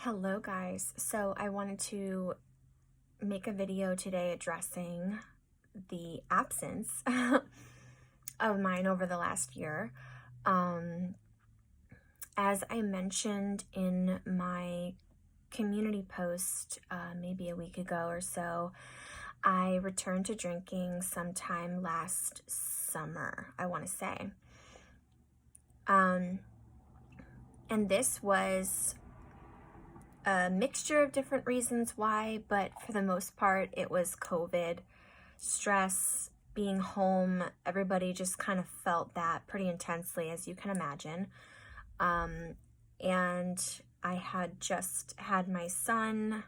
Hello guys, so I wanted to make a video today addressing the absence of mine over the last year. As I mentioned in my community post maybe a week ago or so, I returned to drinking sometime last summer, I want to say. And this was a mixture of different reasons why, but for the most part, it was COVID, stress, being home. Everybody just kind of felt that pretty intensely, as you can imagine. And I had just had my son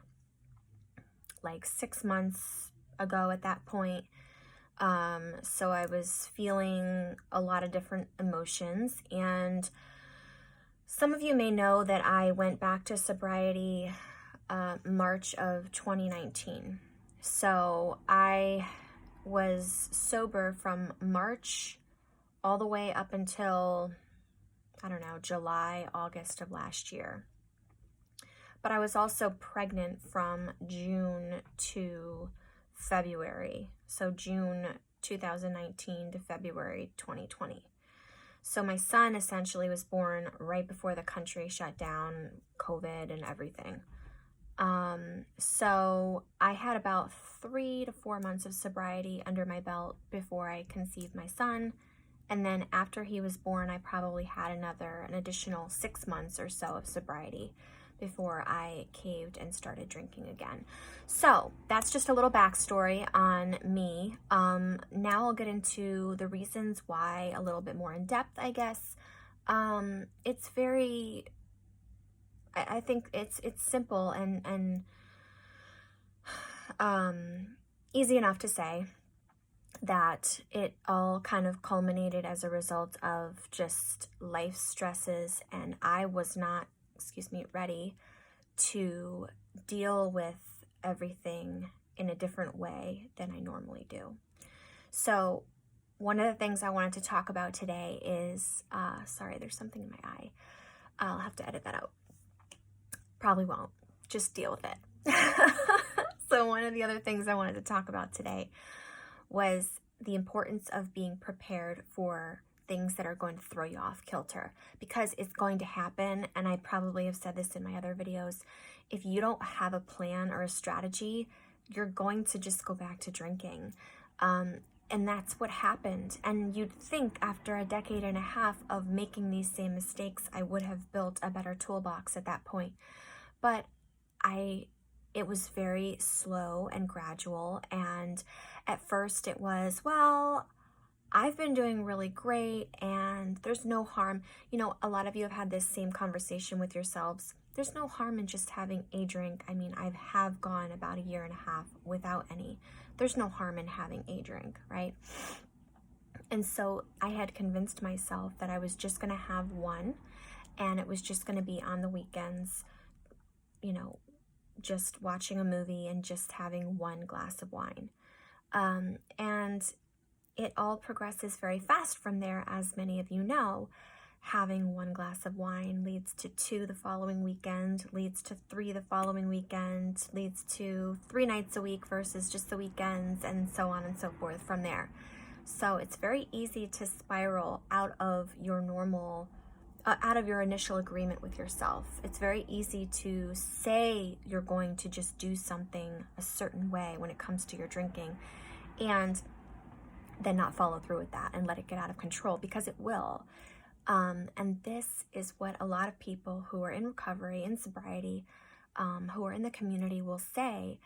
like 6 months ago at that point. So I was feeling a lot of different emotions, and some of you may know that I went back to sobriety March of 2019. So I was sober from March all the way up until, I don't know, July, August of last year. But I was also pregnant from June to February. So June 2019 to February 2020. So my son essentially was born right before the country shut down, COVID and everything. So I had about 3 to 4 months of sobriety under my belt before I conceived my son. And then after he was born, I probably had an additional 6 months or so of sobriety before I caved and started drinking again. So that's just a little backstory on me. Now I'll get into the reasons why a little bit more in depth, I guess. It's very, I think it's simple and easy enough to say that it all kind of culminated as a result of just life stresses, and I was not, ready to deal with everything in a different way than I normally do. So one of the things I wanted to talk about today is, sorry, there's something in my eye. I'll have to edit that out. Probably won't. Just deal with it. So one of the other things I wanted to talk about today was the importance of being prepared for things that are going to throw you off kilter, because it's going to happen. And I probably have said this in my other videos. If you don't have a plan or a strategy, you're going to just go back to drinking. And that's what happened. And you'd think after a decade and a half of making these same mistakes, I would have built a better toolbox at that point. But it was very slow and gradual. And at first it was, well, I've been doing really great and there's no harm. You know, a lot of you have had this same conversation with yourselves. There's no harm in just having a drink. I mean, I have gone about 1.5 years without any. There's no harm in having a drink, right? And so I had convinced myself that I was just going to have one, and it was just going to be on the weekends, you know, just watching a movie and just having one glass of wine. And it all progresses very fast from there, as many of you know. Having one glass of wine leads to 2 the following weekend, leads to 3 the following weekend, leads to 3 nights a week versus just the weekends, and so on and so forth from there. So it's very easy to spiral out of your normal, out of your initial agreement with yourself. It's very easy to say you're going to just do something a certain way when it comes to your drinking, and then not follow through with that and let it get out of control, because it will. And this is what a lot of people who are in recovery, in sobriety, who are in the community will say,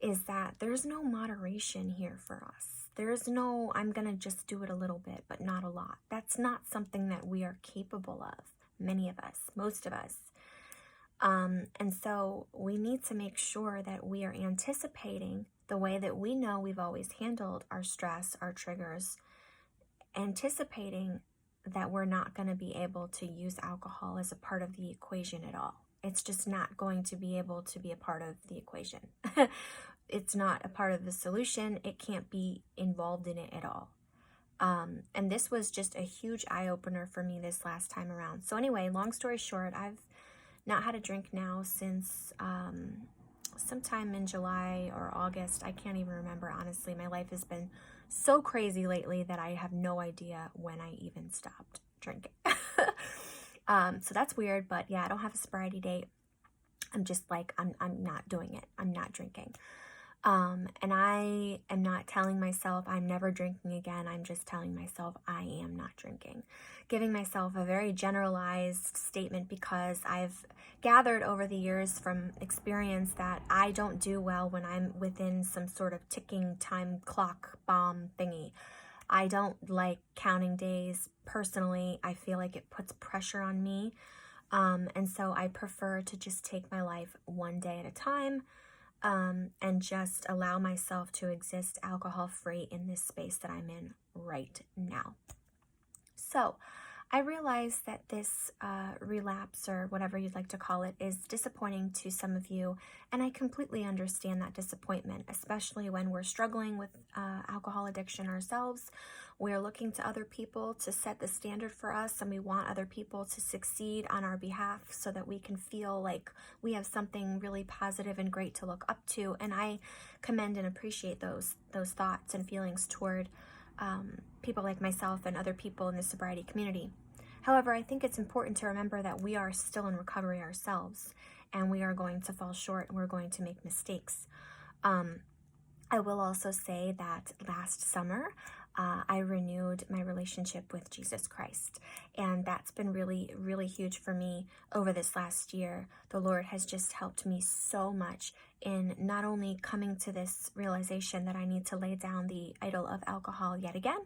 is that there's no moderation here for us. There's no, I'm going to just do it a little bit, but not a lot. That's not something that we are capable of, many of us, most of us. And so we need to make sure that we are anticipating the way that we know we've always handled our stress, our triggers, anticipating that we're not going to be able to use alcohol as a part of the equation at all. It's just not going to be able to be a part of the equation. It's not a part of the solution. It can't be involved in it at all. And this was just a huge eye-opener for me this last time around. So anyway, long story short, I've not had a drink now since sometime in July or August. I can't even remember, honestly. My life has been so crazy lately that I have no idea when I even stopped drinking. So that's weird, but yeah, I don't have a sobriety date. I'm just like, I'm not doing it. I'm not drinking. And I am not telling myself I'm never drinking again. I'm just telling myself I am not drinking. Giving myself a very generalized statement because I've gathered over the years from experience that I don't do well when I'm within some sort of ticking time clock bomb thingy. I don't like counting days personally. I feel like it puts pressure on me. And so I prefer to just take my life one day at a time, and just allow myself to exist alcohol-free in this space that I'm in right now. So I realize that this relapse, or whatever you'd like to call it, is disappointing to some of you, and I completely understand that disappointment, especially when we're struggling with alcohol addiction ourselves. We're looking to other people to set the standard for us, and we want other people to succeed on our behalf so that we can feel like we have something really positive and great to look up to. And I commend and appreciate those thoughts and feelings toward people like myself and other people in the sobriety community. However, I think it's important to remember that we are still in recovery ourselves, and we are going to fall short, and we're going to make mistakes. I will also say that last summer, I renewed my relationship with Jesus Christ, and that's been really, really huge for me over this last year. The Lord has just helped me so much in not only coming to this realization that I need to lay down the idol of alcohol yet again,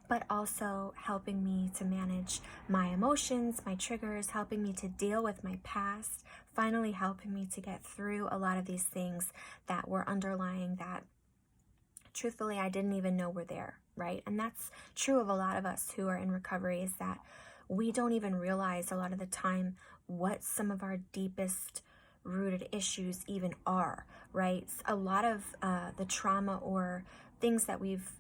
but also helping me to manage my emotions, my triggers, helping me to deal with my past, finally helping me to get through a lot of these things that were underlying that truthfully I didn't even know were there, right? And that's true of a lot of us who are in recovery, is that we don't even realize a lot of the time what some of our deepest rooted issues even are, right? A lot of the trauma or things that we've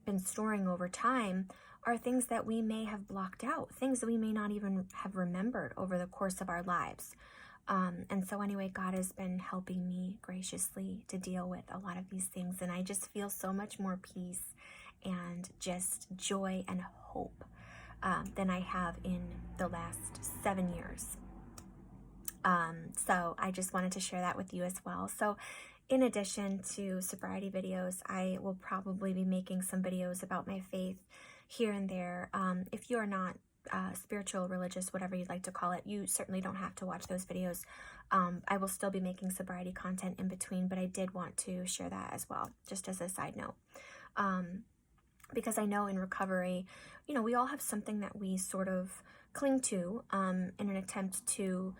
been storing over time are things that we may have blocked out, things that we may not even have remembered over the course of our lives. And so anyway, God has been helping me graciously to deal with a lot of these things, and I just feel so much more peace and just joy and hope than I have in the last 7 years. So I just wanted to share that with you as well. So in addition to sobriety videos, I will probably be making some videos about my faith here and there. If you are not spiritual, religious, whatever you'd like to call it, you certainly don't have to watch those videos. I will still be making sobriety content in between, but I did want to share that as well, just as a side note. Because I know in recovery, you know, we all have something that we sort of cling to in an attempt to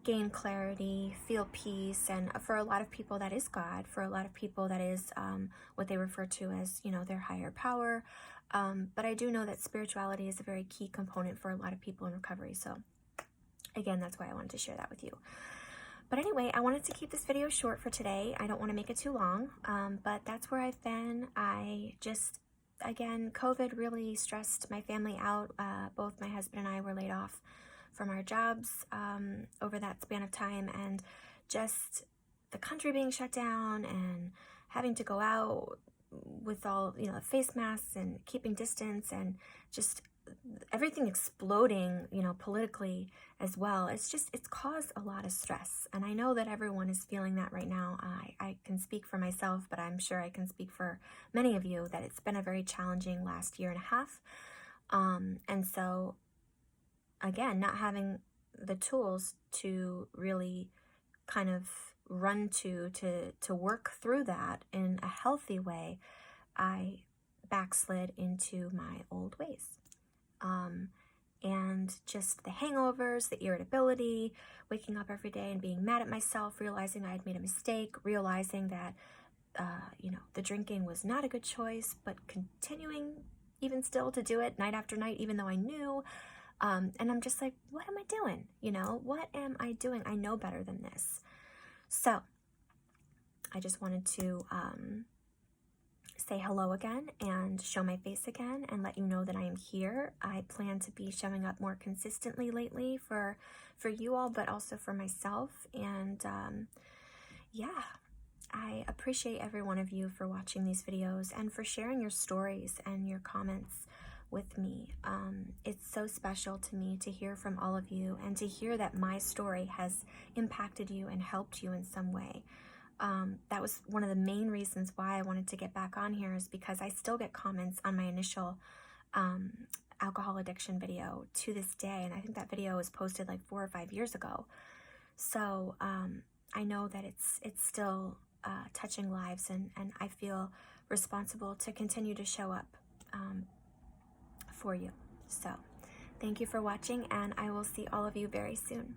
gain clarity, feel peace, and for a lot of people that is God. For a lot of people that is what they refer to as, you know, their higher power. But I do know that spirituality is a very key component for a lot of people in recovery. So again, that's why I wanted to share that with you. But anyway, I wanted to keep this video short for today. I don't want to make it too long, but that's where I've been. I just, again, COVID really stressed my family out. Both my husband and I were laid off from our jobs over that span of time, and just the country being shut down and having to go out with all, you know, face masks and keeping distance, and just everything exploding, you know, politically as well. It's caused a lot of stress, and I know that everyone is feeling that right now. I can speak for myself, but I'm sure I can speak for many of you that it's been a very challenging last year and a half. And so again, not having the tools to really kind of run to work through that in a healthy way, I backslid into my old ways. And just the hangovers, the irritability, waking up every day and being mad at myself, realizing I had made a mistake, realizing that, you know, the drinking was not a good choice, but continuing even still to do it night after night, even though I knew. And I'm just like, what am I doing? You know, what am I doing? I know better than this. So I just wanted to say hello again and show my face again and let you know that I am here. I plan to be showing up more consistently lately for you all, but also for myself. And yeah, I appreciate every one of you for watching these videos and for sharing your stories and your comments with me. It's so special to me to hear from all of you and to hear that my story has impacted you and helped you in some way. That was one of the main reasons why I wanted to get back on here, is because I still get comments on my initial alcohol addiction video to this day, and I think that video was posted like 4 or 5 years ago. So I know that it's still touching lives, and I feel responsible to continue to show up for you. So thank you for watching, and I will see all of you very soon.